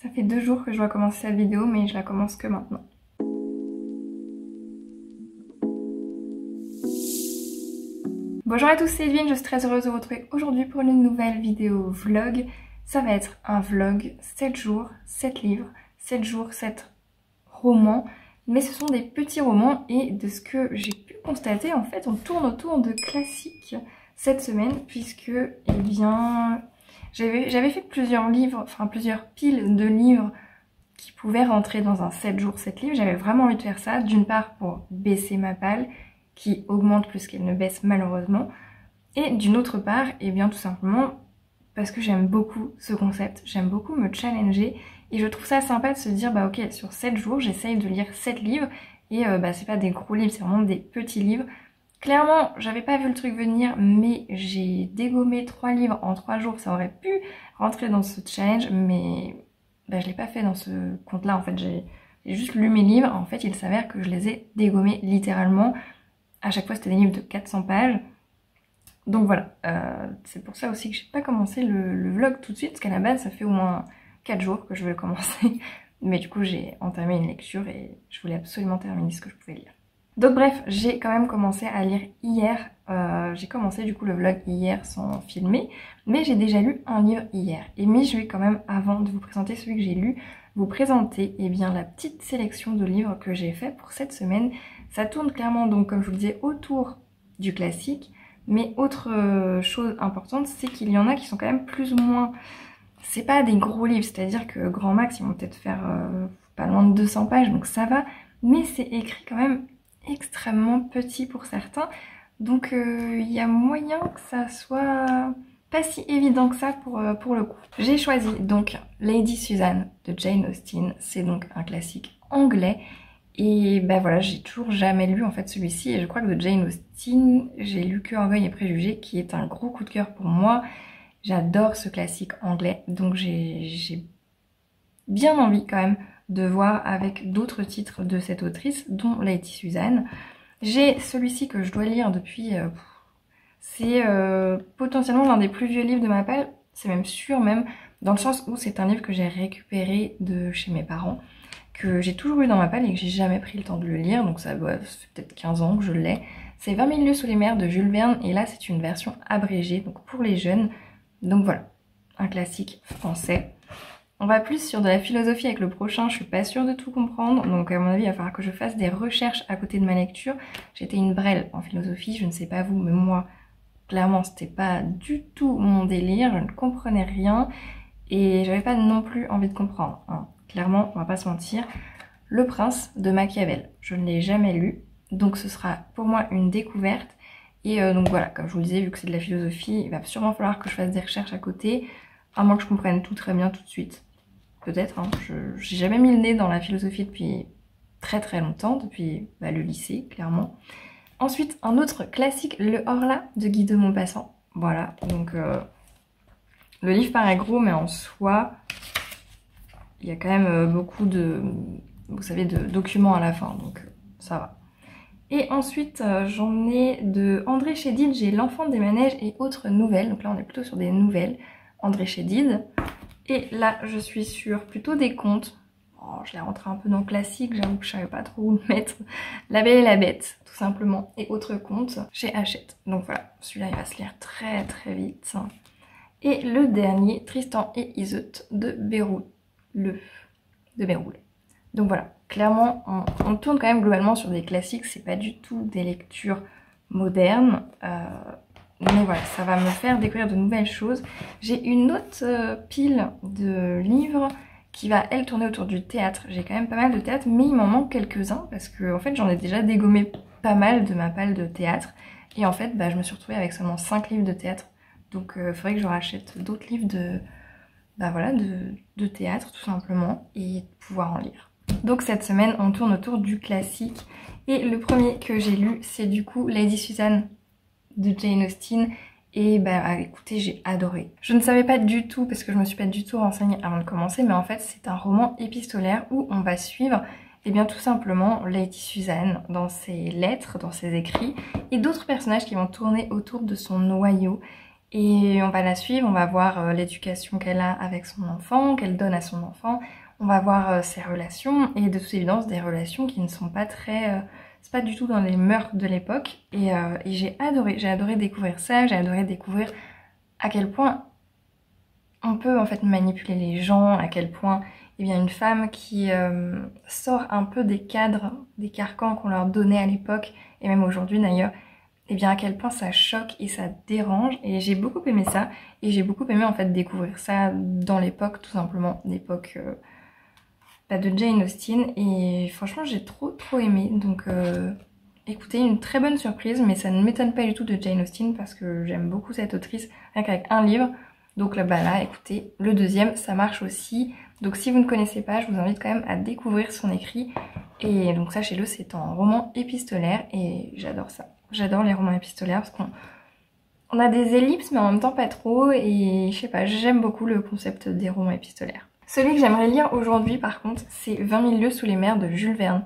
Ça fait 2 jours que je dois commencer cette vidéo, mais je la commence que maintenant. Bonjour à tous, c'est Edwin, je suis très heureuse de vous retrouver aujourd'hui pour une nouvelle vidéo vlog. Ça va être un vlog 7 jours, 7 livres, 7 jours, 7 romans. Mais ce sont des petits romans et de ce que j'ai pu constater, en fait, on tourne autour de classiques cette semaine puisque, eh bien, j'avais fait plusieurs livres, enfin plusieurs piles de livres qui pouvaient rentrer dans un 7 jours, 7 livres. J'avais vraiment envie de faire ça, d'une part pour baisser ma palle, qui augmente plus qu'elle ne baisse malheureusement, et d'une autre part, et bien tout simplement parce que j'aime beaucoup ce concept, j'aime beaucoup me challenger, et je trouve ça sympa de se dire, bah ok, sur 7 jours, j'essaye de lire 7 livres, et bah c'est pas des gros livres, c'est vraiment des petits livres. Clairement, j'avais pas vu le truc venir, mais j'ai dégommé 3 livres en 3 jours, ça aurait pu rentrer dans ce challenge, mais bah, je l'ai pas fait dans ce compte-là, en fait, j'ai juste lu mes livres, en fait, il s'avère que je les ai dégommés littéralement. À chaque fois, c'était des livres de 400 pages. Donc voilà, c'est pour ça aussi que j'ai pas commencé le vlog tout de suite, parce qu'à la base, ça fait au moins 4 jours que je vais commencer. Mais du coup, j'ai entamé une lecture et je voulais absolument terminer ce que je pouvais lire. Donc bref, j'ai quand même commencé à lire hier. J'ai commencé du coup le vlog hier sans filmer, mais j'ai déjà lu un livre hier. Et mais je vais quand même, avant de vous présenter celui que j'ai lu, vous présenter eh bien, la petite sélection de livres que j'ai fait pour cette semaine. Ça tourne clairement donc, comme je vous le disais, autour du classique. Mais autre chose importante, c'est qu'il y en a qui sont quand même plus ou moins... C'est pas des gros livres, c'est-à-dire que grand max, ils vont peut-être faire pas loin de 200 pages, donc ça va. Mais c'est écrit quand même extrêmement petit pour certains. Donc il y a moyen que ça soit pas si évident que ça pour le coup. J'ai choisi donc Lady Susan de Jane Austen. C'est donc un classique anglais. Et ben voilà, j'ai toujours jamais lu en fait celui-ci. Et je crois que de Jane Austen, j'ai lu que Orgueil et Préjugés, qui est un gros coup de cœur pour moi. J'adore ce classique anglais. Donc j'ai bien envie quand même de voir avec d'autres titres de cette autrice, dont Lady Susan. J'ai celui-ci que je dois lire depuis... c'est potentiellement l'un des plus vieux livres de ma palle, c'est même sûr même, dans le sens où c'est un livre que j'ai récupéré de chez mes parents, que j'ai toujours eu dans ma palle et que j'ai jamais pris le temps de le lire, donc ça fait peut-être 15 ans que je l'ai. C'est 20 000 lieues sous les mers de Jules Verne, et là c'est une version abrégée, donc pour les jeunes. Donc voilà, un classique français. On va plus sur de la philosophie avec le prochain, je suis pas sûre de tout comprendre, donc à mon avis il va falloir que je fasse des recherches à côté de ma lecture. J'étais une brêle en philosophie, je ne sais pas vous, mais moi, clairement c'était pas du tout mon délire, je ne comprenais rien, et j'avais pas non plus envie de comprendre, hein. Clairement, on va pas se mentir. Le Prince de Machiavel, je ne l'ai jamais lu, donc ce sera pour moi une découverte. Et donc voilà, comme je vous le disais, vu que c'est de la philosophie, il va sûrement falloir que je fasse des recherches à côté, à moins que je comprenne tout très bien tout de suite. Peut-être, hein, j'ai jamais mis le nez dans la philosophie depuis très très longtemps, depuis le lycée, clairement. Ensuite, un autre classique, Le Horla de Guy de Maupassant. Voilà, donc le livre paraît gros, mais en soi, il y a quand même beaucoup de, vous savez, de documents à la fin, donc ça va. Et ensuite, j'en ai de André Chédid, j'ai L'Enfant des manèges et autres nouvelles. Donc là, on est plutôt sur des nouvelles. André Chédid. Et là, je suis sur plutôt des contes. Oh, je l'ai rentré un peu dans le classique, j'avoue que je savais pas trop où le mettre. La Belle et la Bête, tout simplement. Et autres contes chez Hachette. Donc voilà, celui-là, il va se lire très très vite. Et le dernier, Tristan et Iseut de Béroul. De Béroul. Donc voilà, clairement, on tourne quand même globalement sur des classiques, c'est pas du tout des lectures modernes, mais voilà, ça va me faire découvrir de nouvelles choses. J'ai une autre pile de livres qui va, elle, tourner autour du théâtre. J'ai quand même pas mal de théâtre, mais il m'en manque quelques-uns, parce que en fait, j'en ai déjà dégommé pas mal de ma palle de théâtre, et en fait, je me suis retrouvée avec seulement 5 livres de théâtre, donc il faudrait que je rachète d'autres livres de théâtre, tout simplement, et pouvoir en lire. Donc cette semaine, on tourne autour du classique. Et le premier que j'ai lu, c'est du coup Lady Susan de Jane Austen. Et écoutez, j'ai adoré. Je ne savais pas du tout, parce que je me suis pas du tout renseignée avant de commencer, mais en fait c'est un roman épistolaire où on va suivre bien tout simplement Lady Susan dans ses lettres, dans ses écrits, et d'autres personnages qui vont tourner autour de son noyau. Et on va la suivre, on va voir l'éducation qu'elle a avec son enfant, qu'elle donne à son enfant. On va voir ses relations, et de toute évidence des relations qui ne sont pas très... c'est pas du tout dans les mœurs de l'époque. Et j'ai adoré découvrir ça, j'ai adoré découvrir à quel point on peut en fait manipuler les gens, à quel point eh bien, une femme qui sort un peu des cadres, des carcans qu'on leur donnait à l'époque, et même aujourd'hui d'ailleurs, et bien à quel point ça choque et ça dérange. Et j'ai beaucoup aimé ça, et j'ai beaucoup aimé en fait découvrir ça dans l'époque, tout simplement, l'époque de Jane Austen, et franchement j'ai trop aimé. Donc écoutez, une très bonne surprise, mais ça ne m'étonne pas du tout de Jane Austen parce que j'aime beaucoup cette autrice, rien qu'avec un livre. Donc là, écoutez, le deuxième, ça marche aussi. Donc si vous ne connaissez pas, je vous invite quand même à découvrir son écrit. Et donc sachez-le, c'est en roman épistolaire et j'adore ça. J'adore les romans épistolaires parce qu'on a des ellipses mais en même temps pas trop. Et je sais pas, j'aime beaucoup le concept des romans épistolaires. Celui que j'aimerais lire aujourd'hui par contre, c'est 20 000 lieues sous les mers de Jules Verne.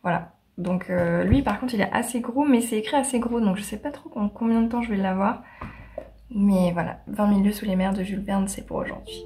Voilà. Donc lui par contre il est assez gros, mais c'est écrit assez gros, donc je sais pas trop combien de temps je vais l'avoir. Mais voilà, 20 000 lieues sous les mers de Jules Verne, c'est pour aujourd'hui.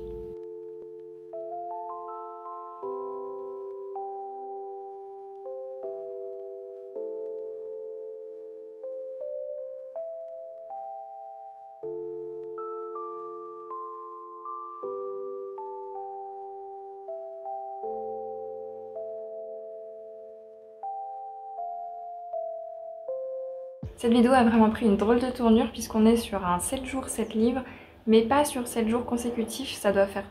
Cette vidéo a vraiment pris une drôle de tournure puisqu'on est sur un 7 jours 7 livres, mais pas sur 7 jours consécutifs. Ça doit faire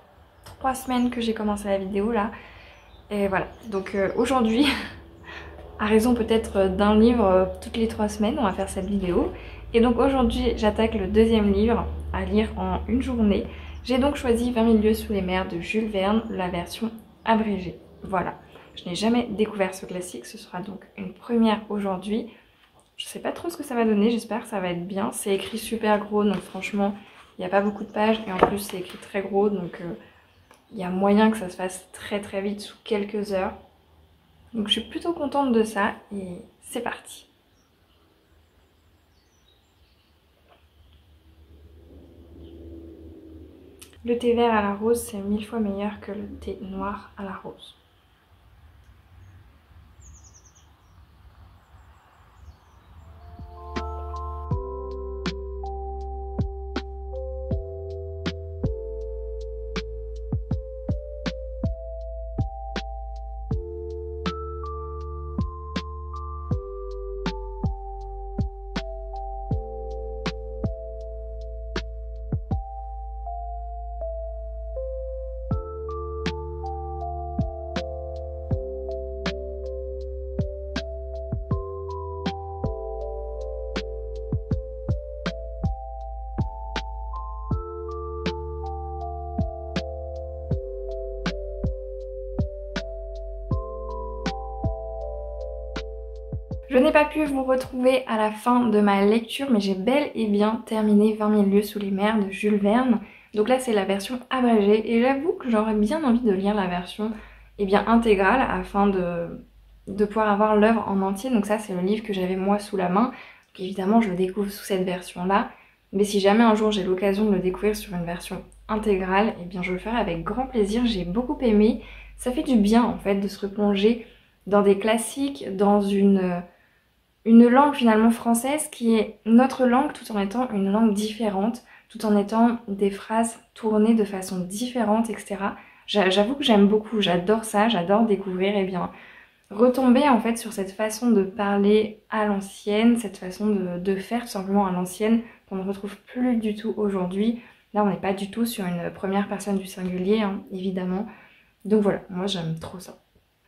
3 semaines que j'ai commencé la vidéo là. Et voilà, donc aujourd'hui, à raison peut-être d'un livre toutes les 3 semaines, on va faire cette vidéo. Et donc aujourd'hui, j'attaque le deuxième livre à lire en une journée. J'ai donc choisi 20 000 lieues sous les mers de Jules Verne, la version abrégée. Voilà, je n'ai jamais découvert ce classique, ce sera donc une première aujourd'hui. Je sais pas trop ce que ça va donner, j'espère que ça va être bien. C'est écrit super gros, donc franchement, il n'y a pas beaucoup de pages. Et en plus, c'est écrit très gros, donc il y a moyen que ça se fasse très vite, sous quelques heures. Donc je suis plutôt contente de ça, et c'est parti. Le thé vert à la rose, c'est 1000 fois meilleur que le thé noir à la rose. Je n'ai pas pu vous retrouver à la fin de ma lecture, mais j'ai bel et bien terminé 20 000 lieues sous les mers de Jules Verne. Donc là c'est la version abrégée, et j'avoue que j'aurais bien envie de lire la version intégrale afin de pouvoir avoir l'œuvre en entier. Donc ça c'est le livre que j'avais moi sous la main. Donc évidemment je le découvre sous cette version là, mais si jamais un jour j'ai l'occasion de le découvrir sur une version intégrale, eh bien je le ferai avec grand plaisir. J'ai beaucoup aimé, ça fait du bien en fait de se replonger dans des classiques, dans une langue finalement française qui est notre langue tout en étant une langue différente, tout en étant des phrases tournées de façon différente, etc. J'avoue que j'aime beaucoup, j'adore ça, j'adore découvrir retomber en fait sur cette façon de parler à l'ancienne, cette façon de faire tout simplement à l'ancienne qu'on ne retrouve plus du tout aujourd'hui. Là on n'est pas du tout sur une première personne du singulier, hein, évidemment. Donc voilà, moi j'aime trop ça.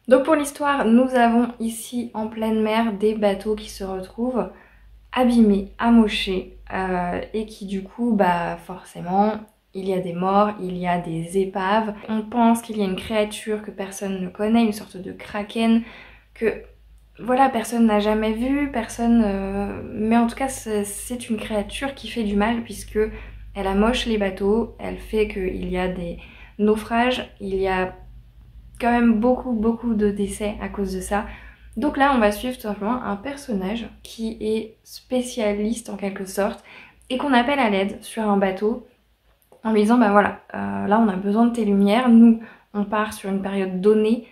Donc pour l'histoire, nous avons ici en pleine mer des bateaux qui se retrouvent abîmés, amochés, et qui du coup, forcément, il y a des morts, il y a des épaves. On pense qu'il y a une créature que personne ne connaît, une sorte de kraken, que voilà, personne n'a jamais vu, mais en tout cas c'est une créature qui fait du mal puisque elle amoche les bateaux, elle fait qu'il y a des naufrages, il y a quand même beaucoup de décès à cause de ça. Donc là on va suivre tout simplement un personnage qui est spécialiste en quelque sorte et qu'on appelle à l'aide sur un bateau en lui disant bah voilà, là on a besoin de tes lumières, nous on part sur une période donnée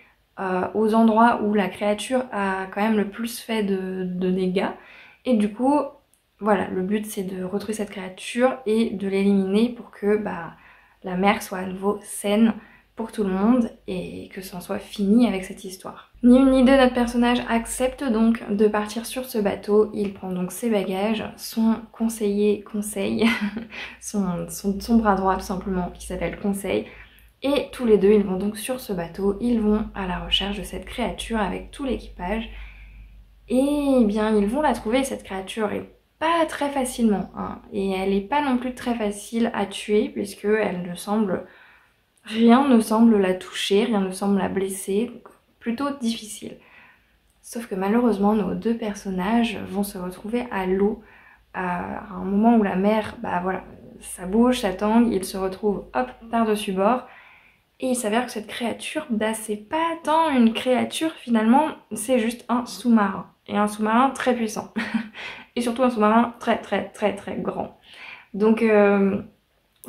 aux endroits où la créature a quand même le plus fait de dégâts, et du coup voilà, le but c'est de retrouver cette créature et de l'éliminer pour que bah, la mer soit à nouveau saine pour tout le monde et que ça en soit fini avec cette histoire. Ni une ni deux, notre personnage accepte donc de partir sur ce bateau. Il prend donc ses bagages, son conseiller conseil, son bras droit tout simplement qui s'appelle Conseil, et tous les deux ils vont donc sur ce bateau, ils vont à la recherche de cette créature avec tout l'équipage. Et bien ils vont la trouver, cette créature, et pas très facilement, hein. Et elle n'est pas non plus très facile à tuer puisque rien ne semble la toucher, rien ne semble la blesser, donc plutôt difficile. Sauf que malheureusement nos deux personnages vont se retrouver à l'eau à un moment où la mer, bah voilà, ça bouge, ça tangue, ils se retrouvent hop par-dessus bord. Et il s'avère que cette créature, bah c'est pas tant une créature finalement, c'est juste un sous-marin. Et un sous-marin très puissant. Et surtout un sous-marin très très très très grand. Donc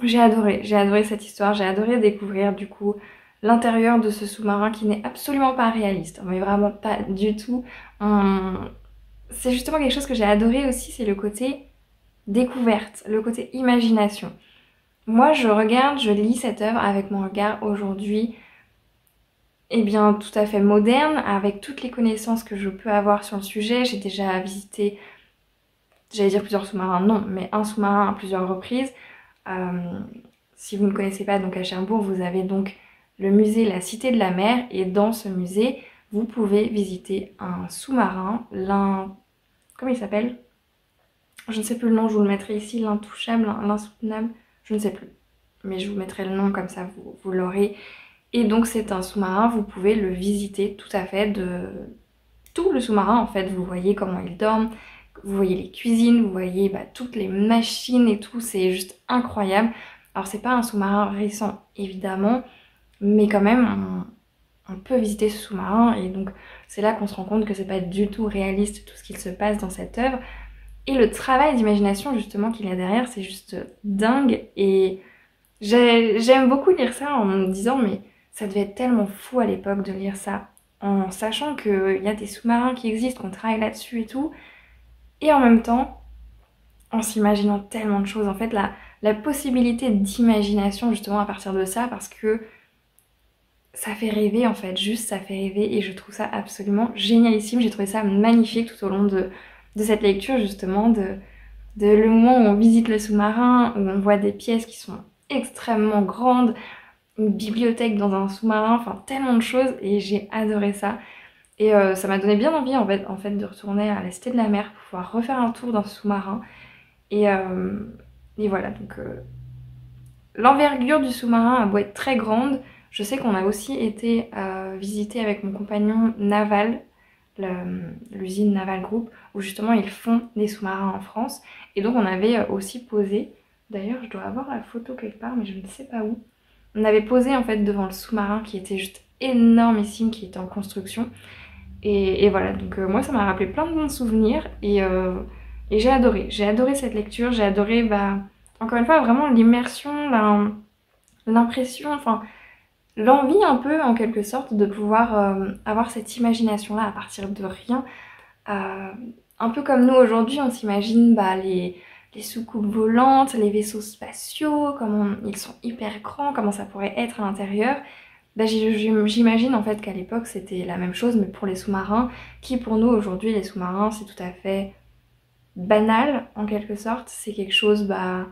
j'ai adoré cette histoire, j'ai adoré découvrir du coup l'intérieur de ce sous-marin qui n'est absolument pas réaliste, mais vraiment pas du tout. C'est justement quelque chose que j'ai adoré aussi, c'est le côté découverte, le côté imagination. Moi je regarde, je lis cette œuvre avec mon regard aujourd'hui, eh bien tout à fait moderne, avec toutes les connaissances que je peux avoir sur le sujet. J'ai déjà visité, j'allais dire plusieurs sous-marins, non, mais un sous-marin à plusieurs reprises. Si vous ne connaissez pas, donc à Cherbourg, vous avez donc le musée La Cité de la Mer, et dans ce musée, vous pouvez visiter un sous-marin, comment il s'appelle? Je ne sais plus le nom, je vous le mettrai ici, l'intouchable, l'insoutenable, je ne sais plus. Mais je vous mettrai le nom comme ça, vous l'aurez. Et donc c'est un sous-marin, vous pouvez le visiter tout à fait, de tout le sous-marin en fait. Vous voyez comment il dorment, vous voyez les cuisines, vous voyez bah, toutes les machines et tout, c'est juste incroyable. Alors c'est pas un sous-marin récent évidemment, mais quand même on peut visiter ce sous-marin, et donc c'est là qu'on se rend compte que c'est pas du tout réaliste tout ce qu'il se passe dans cette œuvre. Et le travail d'imagination justement qu'il y a derrière, c'est juste dingue, et j'aime beaucoup lire ça en me disant mais ça devait être tellement fou à l'époque de lire ça, en sachant qu'il y a des sous-marins qui existent, qu'on travaille là-dessus et tout, et en même temps en s'imaginant tellement de choses. En fait la possibilité d'imagination justement à partir de ça, parce que ça fait rêver en fait, juste ça fait rêver, et je trouve ça absolument génialissime. J'ai trouvé ça magnifique tout au long de cette lecture justement, de le moment où on visite le sous-marin, où on voit des pièces qui sont extrêmement grandes, une bibliothèque dans un sous-marin, enfin tellement de choses, et j'ai adoré ça. Et ça m'a donné bien envie en fait de retourner à la Cité de la Mer pour pouvoir refaire un tour dans ce sous-marin. Et voilà, donc l'envergure du sous-marin a beau être très grande, je sais qu'on a aussi été visiter avec mon compagnon Naval, l'usine Naval Group, où justement ils font des sous-marins en France. Et donc on avait aussi posé, d'ailleurs je dois avoir la photo quelque part mais je ne sais pas où, on avait posé en fait devant le sous-marin qui était juste énormissime, qui était en construction. Et voilà, donc moi ça m'a rappelé plein de bons souvenirs, et j'ai adoré cette lecture, j'ai adoré bah, encore une fois vraiment l'immersion, l'impression, enfin l'envie un peu en quelque sorte de pouvoir avoir cette imagination là à partir de rien. Un peu comme nous aujourd'hui on s'imagine bah, les soucoupes volantes, les vaisseaux spatiaux, comment ils sont hyper grands, comment ça pourrait être à l'intérieur. Bah, j'imagine en fait qu'à l'époque c'était la même chose, mais pour les sous-marins, qui pour nous aujourd'hui les sous-marins c'est tout à fait banal en quelque sorte. C'est quelque chose, bah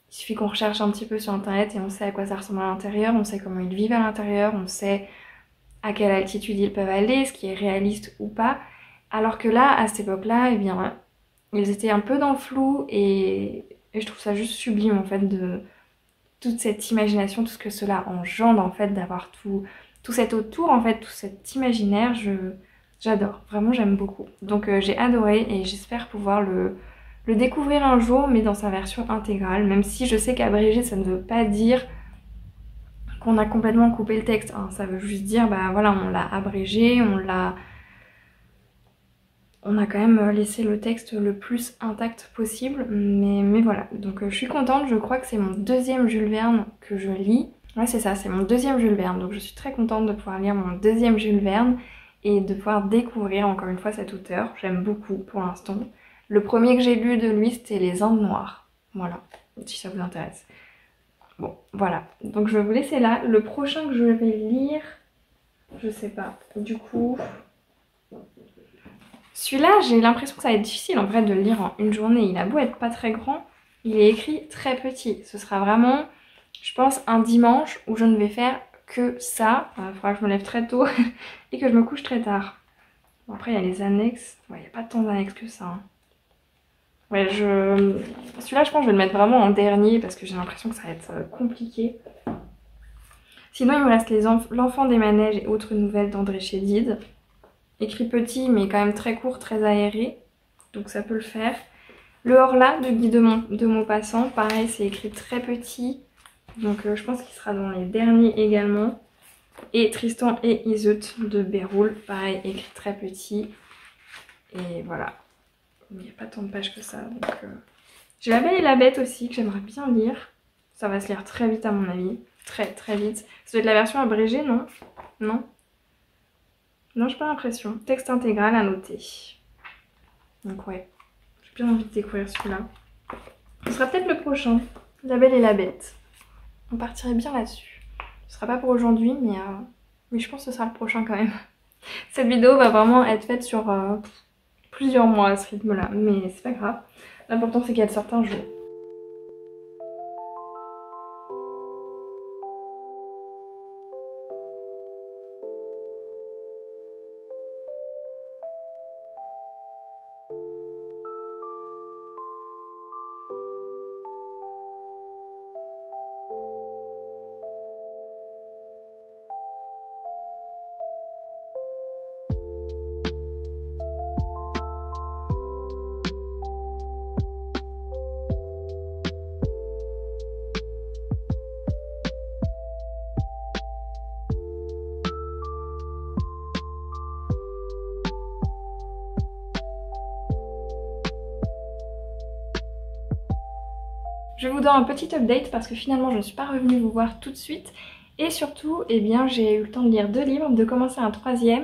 il suffit qu'on recherche un petit peu sur internet et on sait à quoi ça ressemble à l'intérieur, on sait comment ils vivent à l'intérieur, on sait à quelle altitude ils peuvent aller, ce qui est réaliste ou pas. Alors que là, à cette époque-là, eh bien, ils étaient un peu dans le flou, et je trouve ça juste sublime en fait, de toute cette imagination, tout ce que cela engendre en fait, d'avoir tout cet autour en fait, tout cet imaginaire. J'adore, vraiment j'aime beaucoup. Donc j'ai adoré, et j'espère pouvoir le découvrir un jour, mais dans sa version intégrale, même si je sais qu'abrégé ça ne veut pas dire qu'on a complètement coupé le texte, hein. Ça veut juste dire bah voilà, on l'a abrégé, on on a quand même laissé le texte le plus intact possible, mais voilà. Donc je suis contente, je crois que c'est mon deuxième Jules Verne que je lis. Ouais c'est ça, c'est mon deuxième Jules Verne, donc je suis très contente de pouvoir lire mon deuxième Jules Verne et de pouvoir découvrir encore une fois cet auteur. J'aime beaucoup pour l'instant. Le premier que j'ai lu de lui c'était Les Indes Noires, voilà, si ça vous intéresse. Bon, voilà, donc je vais vous laisser là. Le prochain que je vais lire, je sais pas, du coup... Celui-là, j'ai l'impression que ça va être difficile en vrai de le lire en une journée. Il a beau être pas très grand, il est écrit très petit. Ce sera vraiment, je pense, un dimanche où je ne vais faire que ça. Il faudra que je me lève très tôt et que je me couche très tard. Bon, après, il y a les annexes. Ouais, il n'y a pas tant d'annexes que ça. Hein. Ouais, celui-là, je pense que je vais le mettre vraiment en dernier parce que j'ai l'impression que ça va être compliqué. Sinon, il me reste L'Enfant des manèges et autres nouvelles d'André Chédid. Écrit petit mais quand même très court, très aéré, donc ça peut le faire. Le Horla de Guy de Maupassant, pareil c'est écrit très petit, donc je pense qu'il sera dans les derniers également. Et Tristan et Iseut de Béroul, pareil écrit très petit. Et voilà, il n'y a pas tant de pages que ça. Donc, j'ai La Belle et la Bête aussi que j'aimerais bien lire. Ça va se lire très vite à mon avis, très très vite. Ça doit être la version abrégée, non? Non? Non, j'ai pas l'impression. Texte intégral à noter. Donc ouais, j'ai bien envie de découvrir celui-là. Ce sera peut-être le prochain, La Belle et la Bête. On partirait bien là-dessus. Ce sera pas pour aujourd'hui, mais je pense que ce sera le prochain quand même. Cette vidéo va vraiment être faite sur plusieurs mois à ce rythme-là, mais c'est pas grave. L'important c'est qu'elle sorte un jour. Je vous donne un petit update parce que finalement je ne suis pas revenue vous voir tout de suite. Et surtout, eh bien, j'ai eu le temps de lire 2 livres, de commencer un 3e.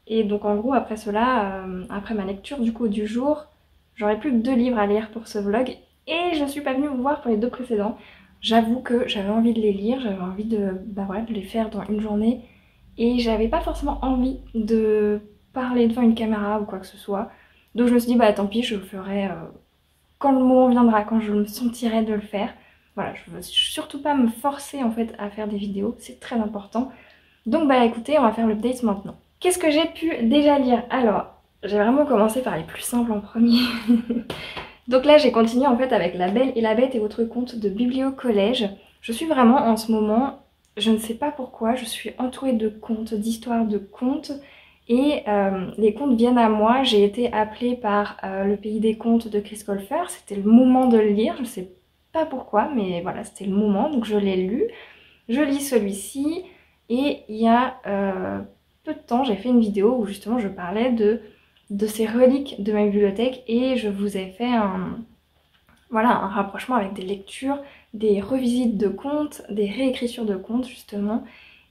Et donc en gros, après cela, après ma lecture du coup du jour, j'aurai plus que 2 livres à lire pour ce vlog. Et je suis pas venue vous voir pour les 2 précédents. J'avoue que j'avais envie de les lire, j'avais envie de les faire dans une journée. Et j'avais pas forcément envie de parler devant une caméra ou quoi que ce soit. Donc je me suis dit, bah tant pis, je le ferai... quand le moment viendra, quand je me sentirai de le faire. Voilà, je veux surtout pas me forcer en fait à faire des vidéos, c'est très important. Donc bah écoutez, on va faire l'update maintenant. Qu'est-ce que j'ai pu déjà lire? Alors, j'ai vraiment commencé par les plus simples en premier. Donc là j'ai continué en fait avec La Belle et la Bête et autres contes de Biblio Collège. Je suis vraiment en ce moment, je ne sais pas pourquoi, je suis entourée de contes, d'histoires de contes. Et les contes viennent à moi, j'ai été appelée par Le Pays des Contes de Chris Colfer, c'était le moment de le lire, je sais pas pourquoi, mais voilà, c'était le moment, donc je l'ai lu. Je lis celui-ci, et il y a peu de temps, j'ai fait une vidéo où justement je parlais de ces reliques de ma bibliothèque, et je vous ai fait un rapprochement avec des lectures, des revisites de contes, des réécritures de contes justement.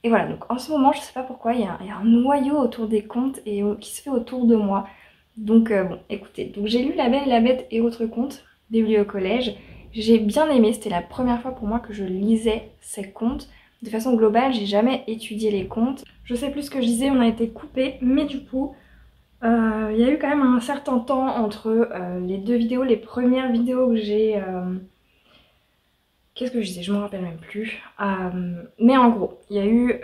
Et voilà, donc en ce moment, je sais pas pourquoi, il y a un noyau autour des contes et qui se fait autour de moi. Donc bon, écoutez, donc j'ai lu La Belle et la Bête et autres contes, Biblio Collège. J'ai bien aimé, c'était la première fois pour moi que je lisais ces contes. De façon globale, j'ai jamais étudié les contes. Je sais plus ce que je disais, on a été coupés, mais du coup, il y a eu quand même un certain temps entre les 2 vidéos, les premières vidéos que j'ai... Qu'est-ce que je disais? Je me rappelle même plus. Mais en gros, il y a eu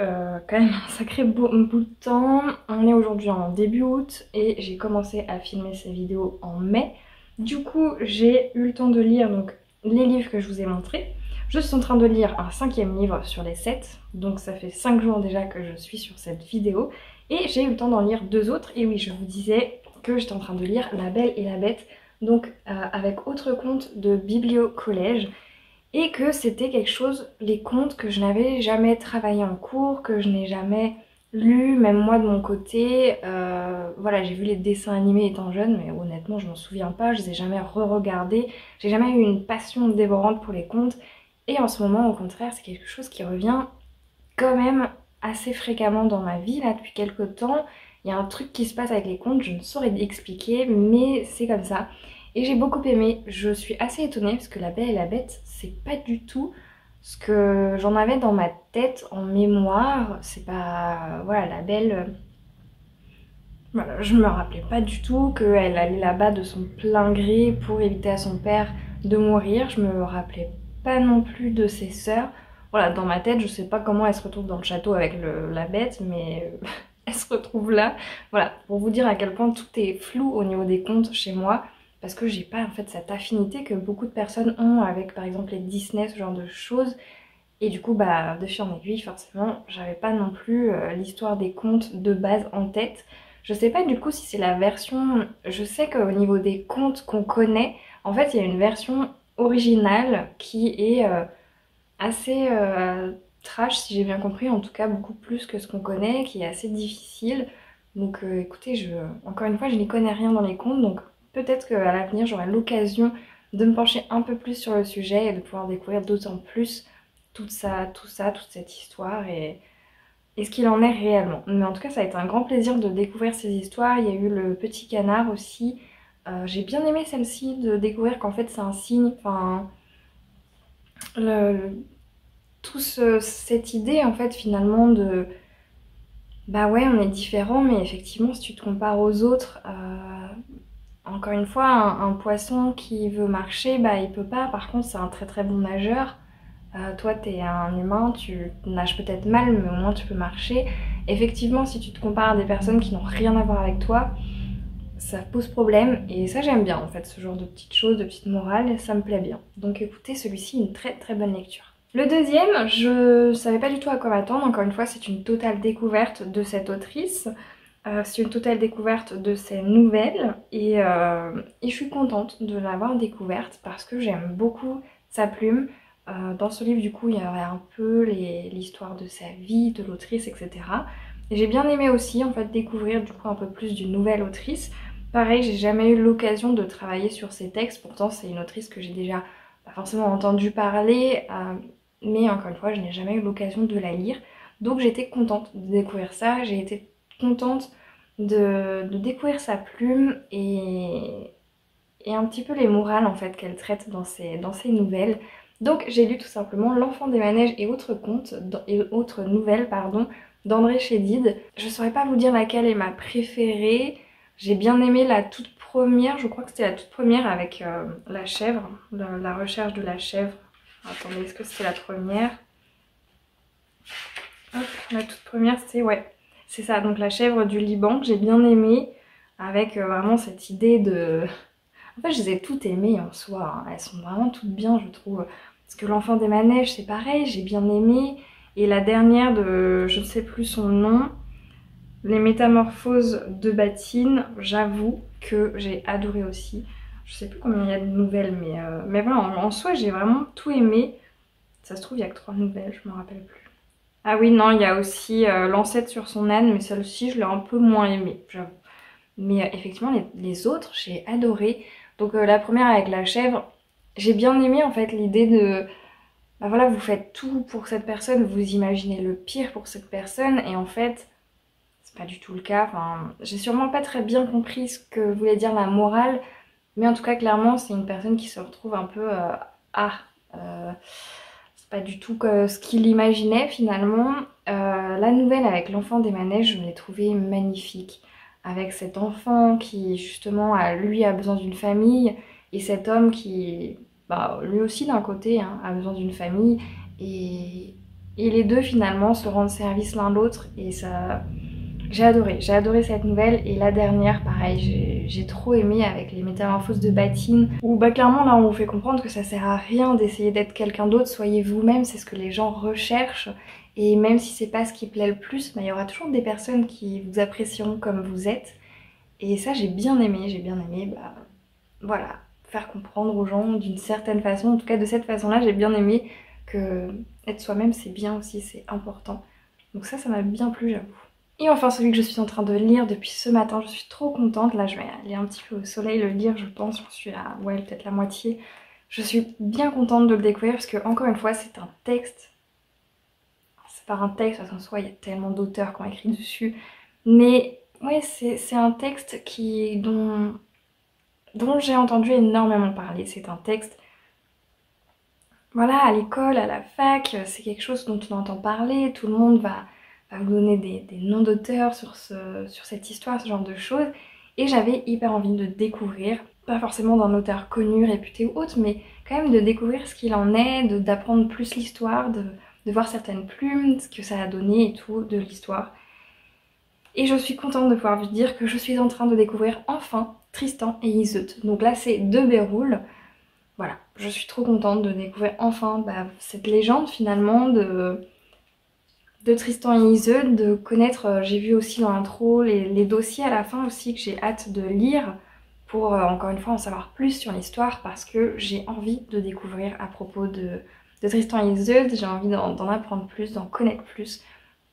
quand même un sacré bout de temps. On est aujourd'hui en début août et j'ai commencé à filmer ces vidéos en mai. Du coup, j'ai eu le temps de lire donc, les livres que je vous ai montrés. Je suis en train de lire un 5e livre sur les 7. Donc ça fait 5 jours déjà que je suis sur cette vidéo. Et j'ai eu le temps d'en lire 2 autres. Et oui, je vous disais que j'étais en train de lire La Belle et la Bête. Donc avec autres contes de Biblio Collège. Et que c'était quelque chose, les contes que je n'avais jamais travaillé en cours, que je n'ai jamais lu, même moi de mon côté. Voilà, j'ai vu les dessins animés étant jeune, mais honnêtement, je m'en souviens pas, je les ai jamais re-regardés. J'ai jamais eu une passion dévorante pour les contes. Et en ce moment, au contraire, c'est quelque chose qui revient quand même assez fréquemment dans ma vie, là, depuis quelques temps. Il y a un truc qui se passe avec les contes, je ne saurais expliquer, mais c'est comme ça. Et j'ai beaucoup aimé, je suis assez étonnée parce que La Belle et la Bête, c'est pas du tout ce que j'en avais dans ma tête en mémoire. C'est pas... Voilà, La Belle... Voilà, je me rappelais pas du tout qu'elle allait là-bas de son plein gré pour éviter à son père de mourir. Je me rappelais pas non plus de ses sœurs. Voilà, dans ma tête, je sais pas comment elle se retrouve dans le château avec la bête, mais elle se retrouve là. Voilà, pour vous dire à quel point tout est flou au niveau des contes chez moi, parce que j'ai pas en fait cette affinité que beaucoup de personnes ont avec par exemple les Disney, ce genre de choses. Et du coup, bah, de fil en aiguille, forcément, j'avais pas non plus l'histoire des contes de base en tête. Je sais pas du coup si c'est la version... Je sais qu'au niveau des contes qu'on connaît, en fait, il y a une version originale qui est assez trash, si j'ai bien compris, en tout cas beaucoup plus que ce qu'on connaît, qui est assez difficile. Donc écoutez, encore une fois, je n'y connais rien dans les contes, donc peut-être qu'à l'avenir, j'aurai l'occasion de me pencher un peu plus sur le sujet et de pouvoir découvrir d'autant plus tout ça, toute cette histoire et ce qu'il en est réellement. Mais en tout cas, ça a été un grand plaisir de découvrir ces histoires. Il y a eu le petit canard aussi. J'ai bien aimé celle-ci, de découvrir qu'en fait c'est un signe, enfin... Cette idée en fait finalement de... Bah ouais, on est différents, mais effectivement, si tu te compares aux autres... Encore une fois, un poisson qui veut marcher, bah il peut pas. Par contre, c'est un très très bon nageur. Toi, t'es un humain, tu nages peut-être mal, mais au moins tu peux marcher. Effectivement, si tu te compares à des personnes qui n'ont rien à voir avec toi, ça pose problème. Et ça, j'aime bien en fait, ce genre de petites choses, de petites morales, ça me plaît bien. Donc écoutez, celui-ci, une très très bonne lecture. Le deuxième, je savais pas du tout à quoi m'attendre. Encore une fois, c'est une totale découverte de cette autrice. C'est une totale découverte de ses nouvelles et je suis contente de l'avoir découverte parce que j'aime beaucoup sa plume. Dans ce livre, du coup, il y avait un peu l'histoire de sa vie, de l'autrice, etc. Et j'ai bien aimé aussi, en fait, découvrir du coup un peu plus d'une nouvelle autrice. Pareil, j'ai jamais eu l'occasion de travailler sur ses textes, pourtant c'est une autrice que j'ai déjà pas forcément entendu parler, mais encore une fois, je n'ai jamais eu l'occasion de la lire. Donc j'étais contente de découvrir ça, j'ai été contente de découvrir sa plume et un petit peu les morales en fait qu'elle traite dans ses nouvelles. Donc j'ai lu tout simplement L'Enfant des manèges et autres contes, et autres nouvelles pardon, d'André Chédid. Je saurais pas vous dire laquelle est ma préférée. J'ai bien aimé la toute première, je crois que c'était la toute première avec la chèvre, la recherche de la chèvre. Attendez, est-ce que c'était la première? Hop, la toute première c'est ouais. C'est ça, donc la chèvre du Liban, que j'ai bien aimé, avec vraiment cette idée de... En fait, je les ai toutes aimées en soi, hein. Elles sont vraiment toutes bien, je trouve. Parce que L'Enfant des manèges, c'est pareil, j'ai bien aimé. Et la dernière de, je ne sais plus son nom, Les métamorphoses de Batine, j'avoue que j'ai adoré aussi. Je sais plus combien il y a de nouvelles, mais voilà, en soi, j'ai vraiment tout aimé. Ça se trouve, il y a que 3 nouvelles, je me rappelle plus. Ah oui, non, il y a aussi L'ancêtre sur son âne, mais celle-ci, je l'ai un peu moins aimée, j'avoue. Mais effectivement, les autres, j'ai adoré. Donc la première avec la chèvre, j'ai bien aimé en fait l'idée de... Bah voilà, vous faites tout pour cette personne, vous imaginez le pire pour cette personne, et en fait, c'est pas du tout le cas. Enfin, j'ai sûrement pas très bien compris ce que voulait dire la morale, mais en tout cas, clairement, c'est une personne qui se retrouve un peu... c'est pas du tout ce qu'il imaginait finalement. La nouvelle avec L'Enfant des manèges, je l'ai trouvée magnifique. Avec cet enfant qui justement lui a besoin d'une famille et cet homme qui, bah, lui aussi d'un côté hein, a besoin d'une famille et les deux finalement se rendent service l'un l'autre et ça... j'ai adoré cette nouvelle et la dernière pareil, j'ai trop aimé avec les métamorphoses de Batine où bah clairement là on vous fait comprendre que ça sert à rien d'essayer d'être quelqu'un d'autre, soyez vous-même, c'est ce que les gens recherchent et même si c'est pas ce qui plaît le plus, bah, il y aura toujours des personnes qui vous apprécieront comme vous êtes et ça j'ai bien aimé, bah voilà, faire comprendre aux gens d'une certaine façon, en tout cas de cette façon-là j'ai bien aimé que être soi-même c'est bien aussi, c'est important. Donc ça m'a bien plu j'avoue. Et enfin celui que je suis en train de lire depuis ce matin, je suis trop contente. Là je vais aller un petit peu au soleil le lire, je pense, j'en suis à ouais, peut-être la moitié. Je suis bien contente de le découvrir parce que encore une fois c'est un texte. C'est pas un texte, parce qu'en soi il y a tellement d'auteurs qui ont écrit dessus. Mais ouais, c'est un texte dont j'ai entendu énormément parler. C'est un texte, voilà, à l'école, à la fac, c'est quelque chose dont on entend parler, tout le monde va vous donner des noms d'auteurs sur cette histoire, ce genre de choses. Et j'avais hyper envie de découvrir, pas forcément d'un auteur connu, réputé ou autre, mais quand même de découvrir ce qu'il en est, d'apprendre plus l'histoire, de voir certaines plumes, ce que ça a donné et tout de l'histoire. Et je suis contente de pouvoir vous dire que je suis en train de découvrir enfin Tristan et Iseut. Donc là c'est de Béroul. Voilà, je suis trop contente de découvrir enfin cette légende finalement de Tristan et Iseut, de connaître, j'ai vu aussi dans l'intro les dossiers à la fin aussi que j'ai hâte de lire pour encore une fois en savoir plus sur l'histoire parce que j'ai envie de découvrir à propos de Tristan et Iseut, j'ai envie d'en apprendre plus, d'en connaître plus.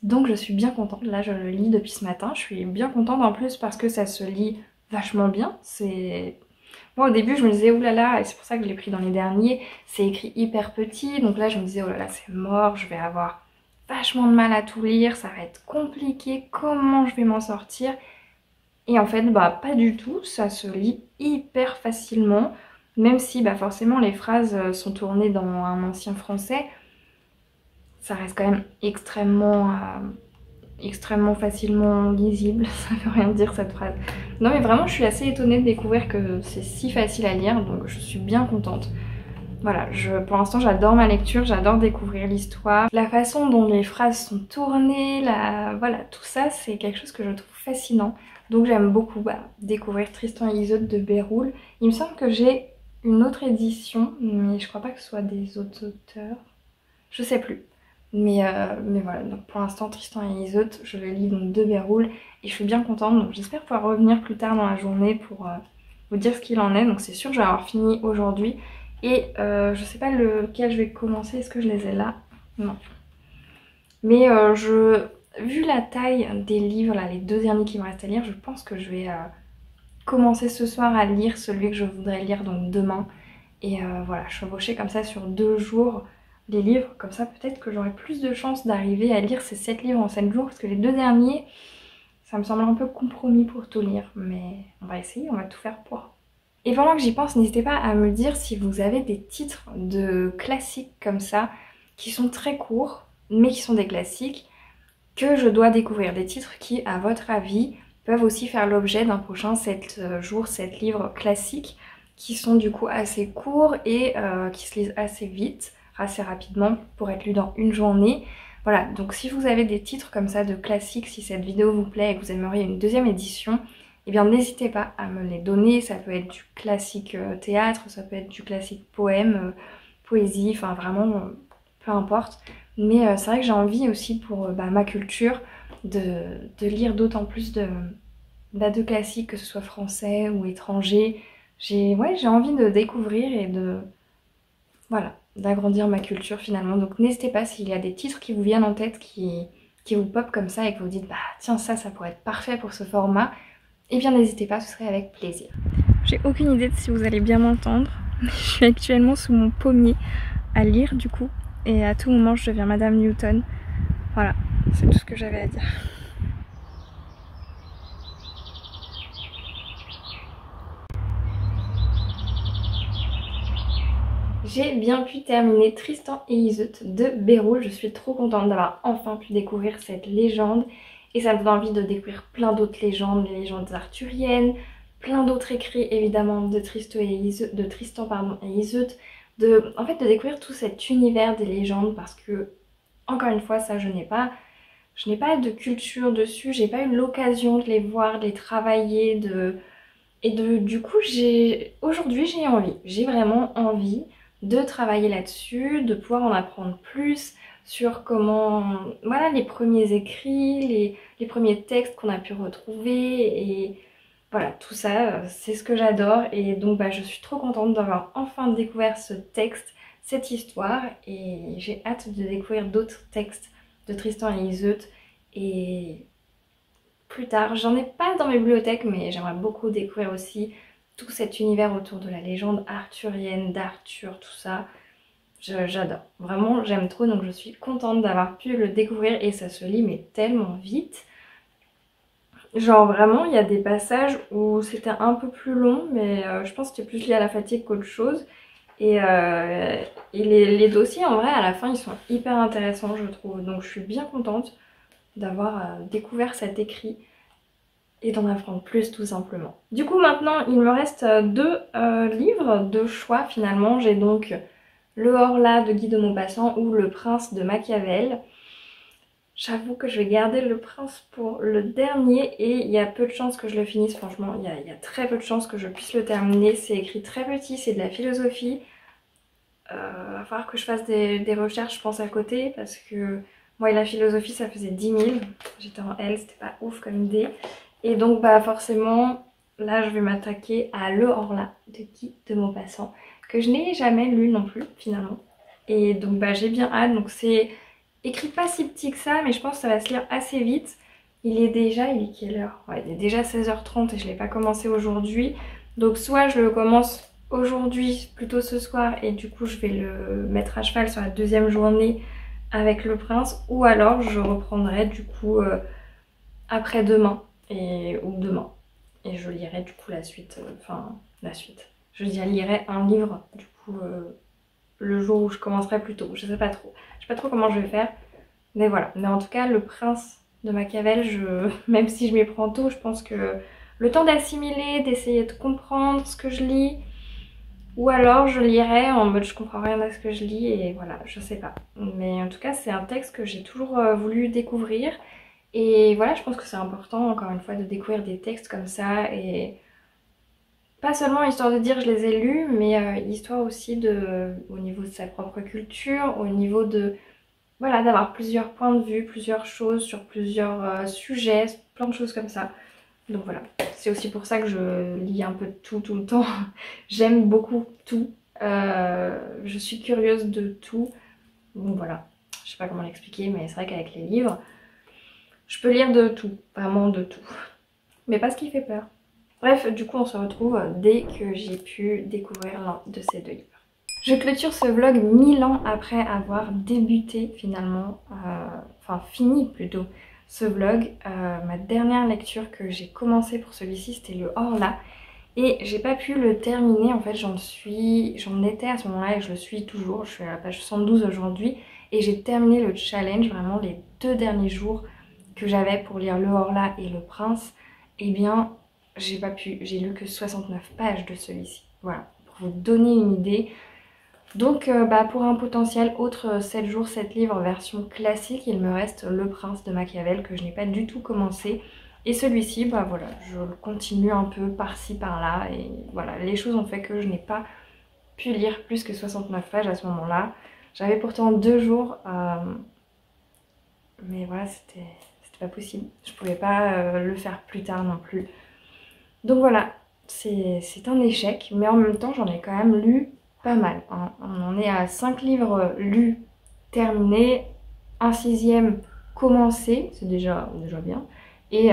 Donc je suis bien contente, là je le lis depuis ce matin, je suis bien contente en plus parce que ça se lit vachement bien. Moi au début je me disais oulala, et c'est pour ça que je l'ai pris dans les derniers, c'est écrit hyper petit, donc là je me disais oh là là c'est mort, je vais avoir vachement de mal à tout lire, ça va être compliqué, comment je vais m'en sortir? Et en fait pas du tout, ça se lit hyper facilement, même si forcément les phrases sont tournées dans un ancien français, ça reste quand même extrêmement facilement lisible, ça veut rien dire cette phrase. Non mais vraiment je suis assez étonnée de découvrir que c'est si facile à lire, donc je suis bien contente. Voilà, pour l'instant j'adore ma lecture, j'adore découvrir l'histoire. La façon dont les phrases sont tournées, voilà, tout ça c'est quelque chose que je trouve fascinant. Donc j'aime beaucoup découvrir Tristan et Iseut de Béroul. Il me semble que j'ai une autre édition, mais je crois pas que ce soit des autres auteurs. Je sais plus. Mais voilà, donc pour l'instant Tristan et Iseut, je le lis donc de Béroul et je suis bien contente. Donc j'espère pouvoir revenir plus tard dans la journée pour vous dire ce qu'il en est. Donc c'est sûr que je vais avoir fini aujourd'hui. Et je sais pas lequel je vais commencer, est-ce que je les ai là? Non. Mais vu la taille des livres, là, les deux derniers qui me restent à lire, je pense que je vais commencer ce soir à lire celui que je voudrais lire donc demain. Et voilà, chevaucher comme ça sur 2 jours les livres, comme ça peut-être que j'aurai plus de chances d'arriver à lire ces 7 livres en 7 jours, parce que les 2 derniers, ça me semble un peu compromis pour tout lire, mais on va essayer, on va tout faire pour. Et pendant que j'y pense, n'hésitez pas à me dire si vous avez des titres de classiques comme ça, qui sont très courts, mais qui sont des classiques, que je dois découvrir. Des titres qui, à votre avis, peuvent aussi faire l'objet d'un prochain 7 jours, 7 livres classiques, qui sont du coup assez courts et qui se lisent assez vite, assez rapidement, pour être lus dans une journée. Voilà, donc si vous avez des titres comme ça de classiques, si cette vidéo vous plaît et que vous aimeriez une deuxième édition, eh bien n'hésitez pas à me les donner. Ça peut être du classique théâtre, ça peut être du classique poème, poésie, enfin vraiment peu importe. Mais c'est vrai que j'ai envie aussi pour ma culture de lire d'autant plus de classiques, que ce soit français ou étrangers. J'ai envie de découvrir et voilà, d'agrandir ma culture finalement. Donc n'hésitez pas s'il y a des titres qui vous viennent en tête, qui vous pop comme ça et que vous dites tiens ça pourrait être parfait pour ce format. Eh bien n'hésitez pas, ce serait avec plaisir. J'ai aucune idée de si vous allez bien m'entendre. Je suis actuellement sous mon pommier à lire du coup. Et à tout moment je deviens Madame Newton. Voilà, c'est tout ce que j'avais à dire. J'ai bien pu terminer Tristan et Iseut de Béroul. Je suis trop contente d'avoir enfin pu découvrir cette légende. Et ça me donne envie de découvrir plein d'autres légendes, les légendes arthuriennes, plein d'autres écrits évidemment de Tristan et Iseut, en fait de découvrir tout cet univers des légendes parce que, encore une fois, ça je n'ai pas de culture dessus, j'ai pas eu l'occasion de les voir, de les travailler, du coup aujourd'hui j'ai envie, j'ai vraiment envie de travailler là-dessus, de pouvoir en apprendre plus sur comment, voilà, les premiers écrits, les premiers textes qu'on a pu retrouver et voilà, tout ça, c'est ce que j'adore et donc je suis trop contente d'avoir enfin découvert ce texte, cette histoire et j'ai hâte de découvrir d'autres textes de Tristan et Iseut et plus tard. J'en ai pas dans mes bibliothèques, mais j'aimerais beaucoup découvrir aussi tout cet univers autour de la légende arthurienne, d'Arthur, tout ça. J'adore, vraiment j'aime trop, donc je suis contente d'avoir pu le découvrir et ça se lit mais tellement vite. Genre vraiment il y a des passages où c'était un peu plus long, mais je pense que c'était plus lié à la fatigue qu'autre chose. Et les dossiers en vrai à la fin ils sont hyper intéressants je trouve, donc je suis bien contente d'avoir découvert cet écrit et d'en apprendre plus tout simplement. Du coup maintenant il me reste deux livres de choix finalement. J'ai donc Le Horla de Guy de Maupassant ou Le Prince de Machiavel. J'avoue que je vais garder Le Prince pour le dernier et il y a peu de chances que je le finisse, franchement il y a très peu de chances que je puisse le terminer. C'est écrit très petit, c'est de la philosophie. Va falloir que je fasse des recherches je pense à côté parce que moi et la philosophie ça faisait 10 000. J'étais en L, c'était pas ouf comme idée. Et donc bah forcément là je vais m'attaquer à Le Horla de Guy de Maupassant que je n'ai jamais lu non plus finalement. Et donc bah j'ai bien hâte, donc c'est écrit pas si petit que ça mais je pense que ça va se lire assez vite. Il est quelle heure? Ouais, il est déjà 16h30 et je l'ai pas commencé aujourd'hui. Donc soit je le commence aujourd'hui, plutôt ce soir, et du coup je vais le mettre à cheval sur la deuxième journée avec Le Prince, ou alors je reprendrai du coup après-demain ou demain. Et je lirai du coup la suite, la suite. Je lirai un livre du coup le jour où je commencerai plus tôt. Je sais pas trop. Je sais pas trop comment je vais faire. Mais voilà. Mais en tout cas, Le Prince de Machiavel, même si je m'y prends tôt, je pense que le temps d'assimiler, d'essayer de comprendre ce que je lis, ou alors je lirai en mode je comprends rien à ce que je lis et voilà, je sais pas. Mais en tout cas, c'est un texte que j'ai toujours voulu découvrir. Et voilà, je pense que c'est important encore une fois de découvrir des textes comme ça et pas seulement histoire de dire je les ai lus, mais histoire aussi au niveau de sa propre culture, au niveau de voilà, d'avoir plusieurs points de vue, plusieurs choses sur plusieurs sujets, plein de choses comme ça. Donc voilà, c'est aussi pour ça que je lis un peu de tout le temps. J'aime beaucoup tout, je suis curieuse de tout. Donc voilà, je sais pas comment l'expliquer, mais c'est vrai qu'avec les livres, je peux lire de tout, vraiment de tout. Mais pas ce qui fait peur. Bref, du coup on se retrouve dès que j'ai pu découvrir l'un de ces deux livres. Je clôture ce vlog 1000 ans après avoir débuté finalement, fini plutôt ce vlog. Ma dernière lecture que j'ai commencé pour celui-ci c'était Le Horla et j'ai pas pu le terminer. En fait j'en étais à ce moment-là et je le suis toujours. Je suis à la page 112 aujourd'hui et j'ai terminé le challenge vraiment les 2 derniers jours que j'avais pour lire Le Horla et Le Prince. Et bien j'ai pas pu, j'ai lu que 69 pages de celui-ci. Voilà, pour vous donner une idée. Donc pour un potentiel autre 7 jours 7 livres version classique, il me reste Le Prince de Machiavel que je n'ai pas du tout commencé. Et celui-ci, voilà, je le continue un peu par-ci par-là. Et voilà, les choses ont fait que je n'ai pas pu lire plus que 69 pages à ce moment-là. J'avais pourtant 2 jours, mais voilà, c'était pas possible. Je pouvais pas le faire plus tard non plus. Donc voilà, c'est un échec, mais en même temps j'en ai quand même lu pas mal, hein. On en est à 5 livres lus, terminés, un 6e commencé, c'est déjà bien, et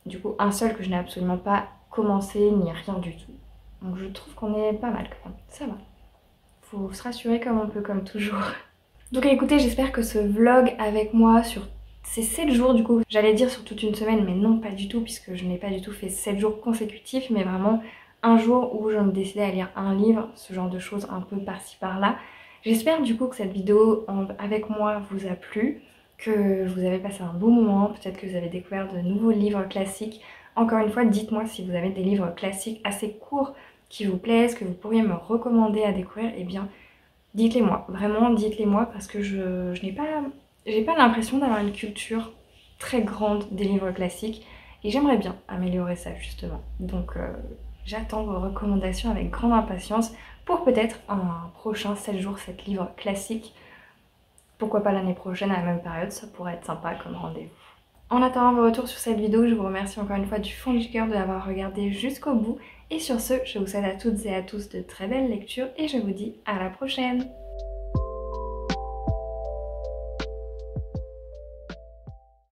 du coup un seul que je n'ai absolument pas commencé ni rien du tout. Donc je trouve qu'on est pas mal quand même, ça va. Faut se rassurer comme on peut, comme toujours. Donc écoutez, j'espère que ce vlog avec moi sur ces 7 jours du coup, j'allais dire sur toute une semaine, mais non pas du tout puisque je n'ai pas du tout fait 7 jours consécutifs, mais vraiment un jour où je me décidais à lire un livre, ce genre de choses un peu par-ci par-là. J'espère du coup que cette vidéo avec moi vous a plu, que vous avez passé un bon moment, peut-être que vous avez découvert de nouveaux livres classiques. Encore une fois, dites-moi si vous avez des livres classiques assez courts qui vous plaisent, que vous pourriez me recommander à découvrir, et bien dites-les moi, vraiment dites-les moi parce que j'ai pas l'impression d'avoir une culture très grande des livres classiques et j'aimerais bien améliorer ça justement. Donc j'attends vos recommandations avec grande impatience pour peut-être un prochain 7 jours 7 livres classiques. Pourquoi pas l'année prochaine à la même période, ça pourrait être sympa comme rendez-vous. En attendant vos retours sur cette vidéo, je vous remercie encore une fois du fond du cœur de l'avoir regardé jusqu'au bout. Et sur ce, je vous souhaite à toutes et à tous de très belles lectures et je vous dis à la prochaine.